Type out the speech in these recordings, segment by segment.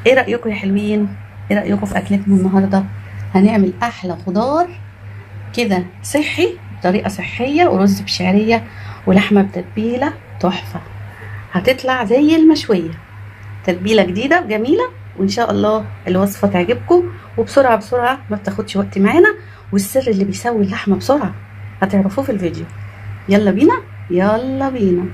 ايه رأيكم يا حلوين؟ ايه رأيكم في اكلتنا النهارده؟ هنعمل احلى خضار كده صحي بطريقه صحيه، ورز بشعريه ولحمه بتتبيله تحفه. هتطلع زي المشويه، تتبيله جديده وجميله، وان شاء الله الوصفه تعجبكم. وبسرعه بسرعه، ما بتاخدش وقت معانا، والسر اللي بيسوي اللحمه بسرعه هتعرفوه في الفيديو. يلا بينا يلا بينا.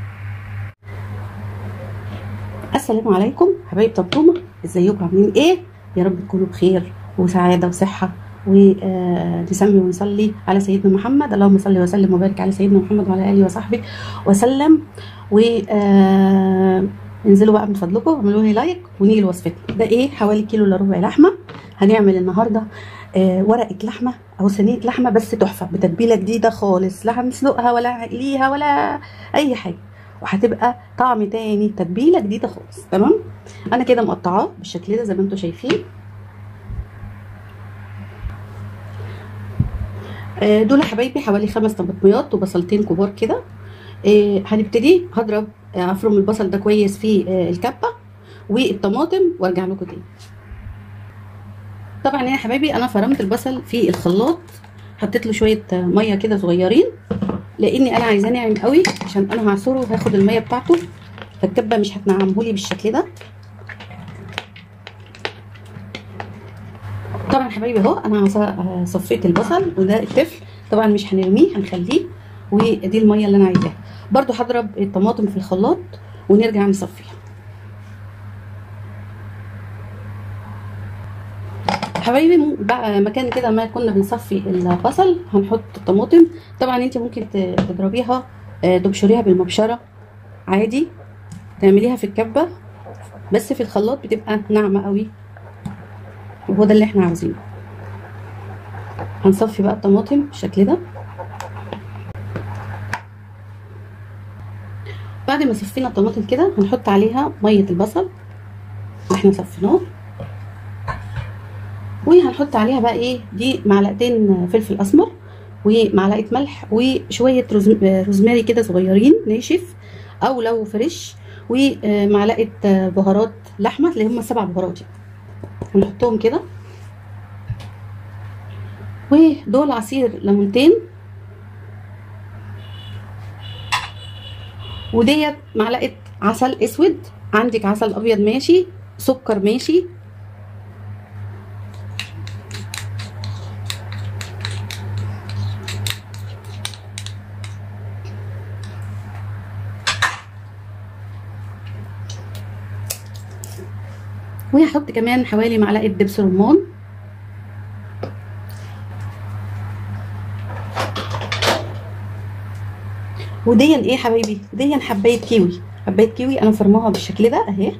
السلام عليكم حبايب طبطومه، ازيكم عاملين ايه؟ يا رب تكونوا بخير وسعاده وصحه، ونسمي ونصلي على سيدنا محمد. اللهم صل وسلم وبارك على سيدنا محمد وعلى اله وصحبه وسلم. و انزلوا بقى من فضلكم اعملوا لي لايك ونيجي لوصفتنا. ده ايه؟ حوالي كيلو الا ربع لحمه. هنعمل النهارده ورقه لحمه او صينيه لحمه، بس تحفه بتتبيله جديده خالص، لا هنسلقها ولا هنقليها ولا اي حاجه، وهتبقى طعم تاني، تتبيله جديده خالص. تمام. انا كده مقطعاه بالشكل ده زي ما انتم شايفين. دول يا حبايبي حوالي 5 طماطميات وبصلتين كبار كده. هنبتدي هضرب افرم البصل ده كويس في الكبه والطماطم وارجع لكم تاني. طبعا يا حبايبي انا فرمت البصل في الخلاط، حطيت له شويه ميه كده صغيرين، لاني انا عايزاه ناعم قوي عشان انا هعصره وهاخد الميه بتاعته، فالكبه مش هتنعمهولي بالشكل ده. طبعا حبايبي اهو انا صفيت البصل، وده التفل طبعا مش هنرميه، هنخليه، ودي الميه اللي انا عايزاها. برده هضرب الطماطم في الخلاط ونرجع نصفيها. حبايبي بقى مكان كده ما كنا بنصفي البصل هنحط الطماطم. طبعا انت ممكن تضربيها تبشريها بالمبشره عادي، تعمليها في الكبه، بس في الخلاط بتبقى ناعمه قوي، وهو ده اللي احنا عاوزينه. هنصفي بقى الطماطم بالشكل ده. بعد ما صفينا الطماطم كده هنحط عليها ميه البصل اللي احنا صفيناه، وهنحط عليها بقى ايه، دي معلقتين فلفل اسمر ومعلقه ملح وشويه روزماري كده صغيرين ناشف او لو فريش، ومعلقه بهارات لحمه اللي هم 7 بهارات هنحطهم كده، ودول عصير ليمونتين، وديت معلقه عسل اسود، عندك عسل ابيض ماشي، سكر ماشي. وهحط كمان حوالي معلقه دبس رمان، وديا ايه حبايبي، ديا حبايه كيوي، حبايه كيوي انا فرماها بالشكل ده اهي.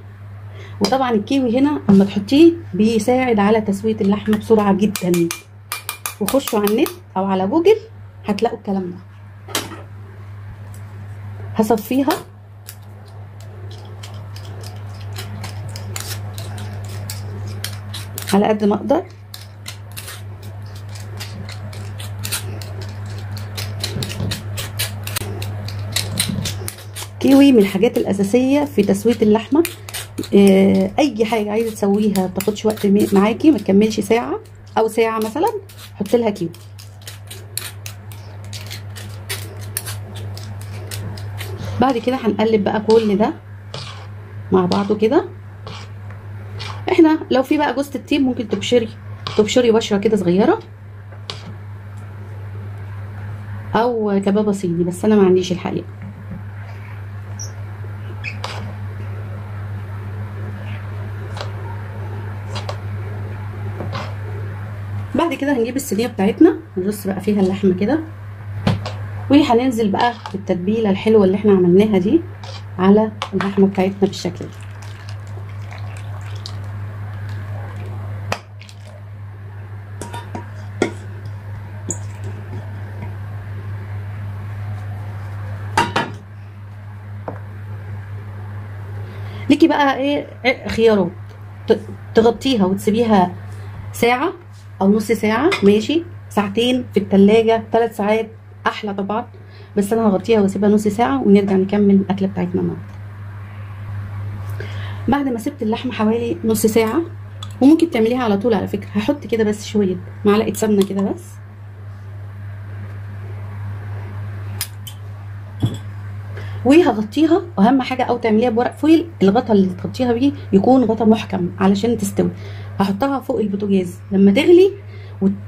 وطبعا الكيوي هنا اما تحطيه بيساعد على تسويه اللحمه بسرعه جدا، وخشوا على النت او على جوجل هتلاقوا الكلام ده. هصفيها على قد ما اقدر. كيوي من الحاجات الاساسيه في تسويه اللحمه. اي حاجه عايزه تسويها بتاخدش وقت معاكي، ما تكملش ساعه او ساعه مثلا، حط لها كيوي. بعد كده هنقلب بقى كل ده مع بعضه كده. احنا لو في بقى جوزة الطيب ممكن تبشري بشره كده صغيره، او كبابه صيني، بس انا ما عنديش الحقيقه. بعد كده هنجيب الصينيه بتاعتنا، نرص بقى فيها اللحمه كده، وهننزل بقى بالتتبيله الحلوه اللي احنا عملناها دي على اللحمه بتاعتنا بالشكل ده. ليكي بقى ايه خيارات، تغطيها وتسيبيها ساعه او نص ساعه ماشي، ساعتين في التلاجة، 3 ساعات احلى طبعا، بس انا هغطيها واسيبها نص ساعه ونرجع نكمل الاكله بتاعتنا النهارده. بعد ما سبت اللحمه حوالي نص ساعه، وممكن تعمليها على طول على فكره، هحط كده بس شويه معلقه سمنه كده بس، وهغطيها. واهم حاجه او تعمليها بورق فويل، الغطا اللي تغطيها بيه يكون غطا محكم علشان تستوي. هحطها فوق البوتاجاز لما تغلي،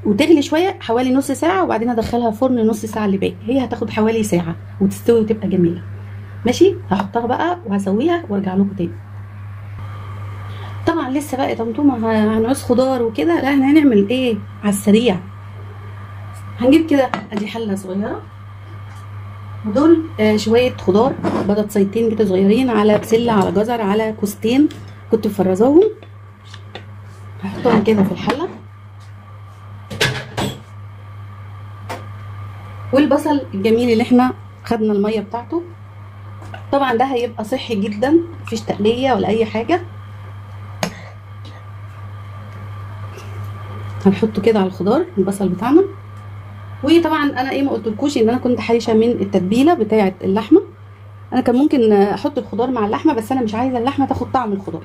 وتغلي شويه حوالي نص ساعه، وبعدين ادخلها فرن نص ساعه اللي باقي، هي هتاخد حوالي ساعه وتستوي وتبقى جميله. ماشي، هحطها بقى وهسويها وارجع لكم تاني. طبعا لسه بقى طمطومه هنعوز خضار وكده، لا احنا هنعمل ايه على السريع. هنجيب كده ادي حله صغيره، ودول شويه خضار، بطاطسيتين كده صغيرين، على بسله، على جزر، على كوستين كنت مفرزاهم، هحطهم كده في الحله. والبصل الجميل اللي احنا خدنا الميه بتاعته، طبعا ده هيبقى صحي جدا، مفيش تقليه ولا اي حاجه. هنحطه كده على الخضار البصل بتاعنا. وطبعا انا ايه، ما قلتلكوش ان انا كنت حايشه من التتبيله بتاعه اللحمه. انا كان ممكن احط الخضار مع اللحمه، بس انا مش عايزه اللحمه تاخد طعم الخضار،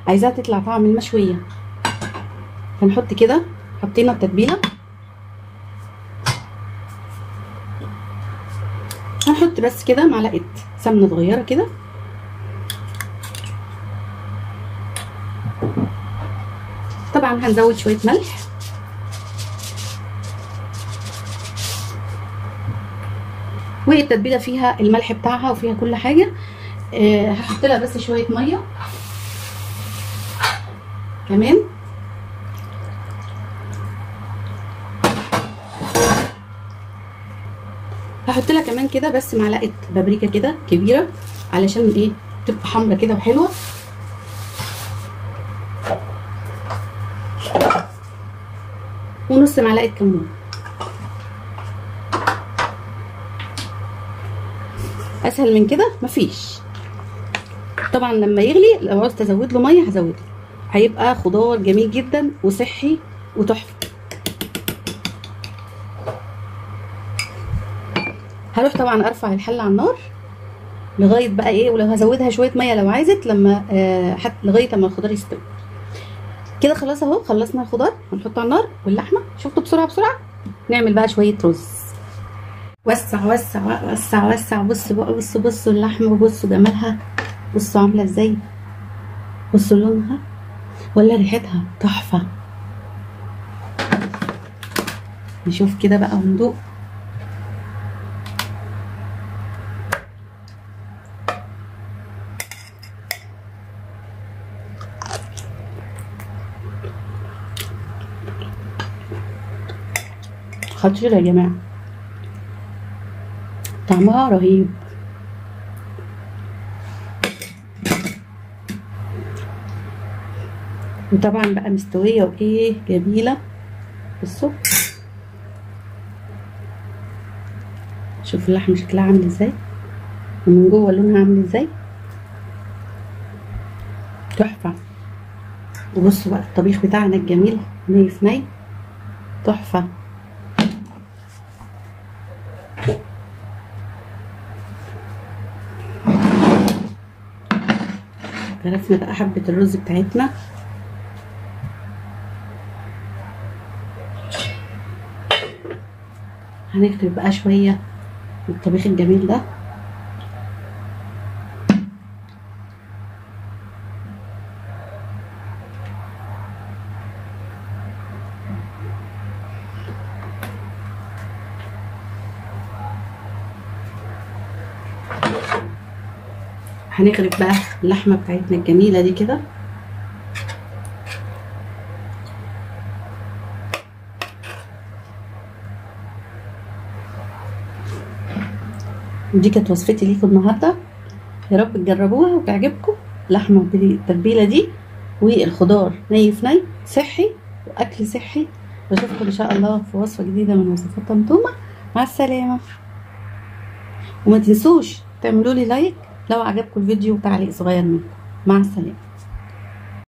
عايزاها تطلع طعم المشويه. هنحط كده، حطينا التتبيله، هنحط بس كده معلقه سمنه صغيره كده، طبعا هنزود شويه ملح، والتتبيله فيها الملح بتاعها وفيها كل حاجه. هحط لها بس شويه ميه كمان، هحط لها كمان كده بس معلقه بابريكا كده كبيره، علشان ايه تبقى حمرا كده وحلوه. ونص معلقه كمون. اسهل من كده مفيش. طبعا لما يغلي لو عاوز ازود له ميه هزوده، هيبقى خضار جميل جدا وصحي وتحفه. هروح طبعا ارفع الحله على النار لغايه بقى ايه، ولو هزودها شويه ميه لو عايزت، لما لغايه اما الخضار يستوي كده. خلاص اهو خلصنا الخضار، هنحطه على النار واللحمه. شفتوا بسرعه بسرعه. نعمل بقى شويه رز. وسع وسع وسع وسع. بصوا بقى، بصوا اللحمه، بصوا جمالها، بصوا عامله ازاي، بصوا لونها ولا ريحتها تحفه. نشوف كده بقى وندوق. خطير يا جماعه، طعمها رهيب. وطبعا بقى مستويه وايه جميله. بصوا، شوفوا اللحمه شكلها عامل ازاي، ومن جوه لونها عامل ازاي، تحفه. وبصوا بقى الطبيخ بتاعنا الجميل ني في ني، تحفه. عرفنا بقى حبه الرز بتاعتنا. هنكتب بقى شويه من الطبيخ الجميل ده. هنغرف بقى اللحمه بتاعتنا الجميله دي كده. ودي كانت وصفتي ليكم النهارده، يا رب تجربوها وتعجبكم. لحمه بالتتبيله دي والخضار ني في ني، صحي واكل صحي. بشوفكم ان شاء الله في وصفه جديده من وصفات طمطومه. مع السلامه. وما تنسوش تعملوا لي لايك لو عجبكم الفيديو وتعليق صغير منكم. مع السلامه.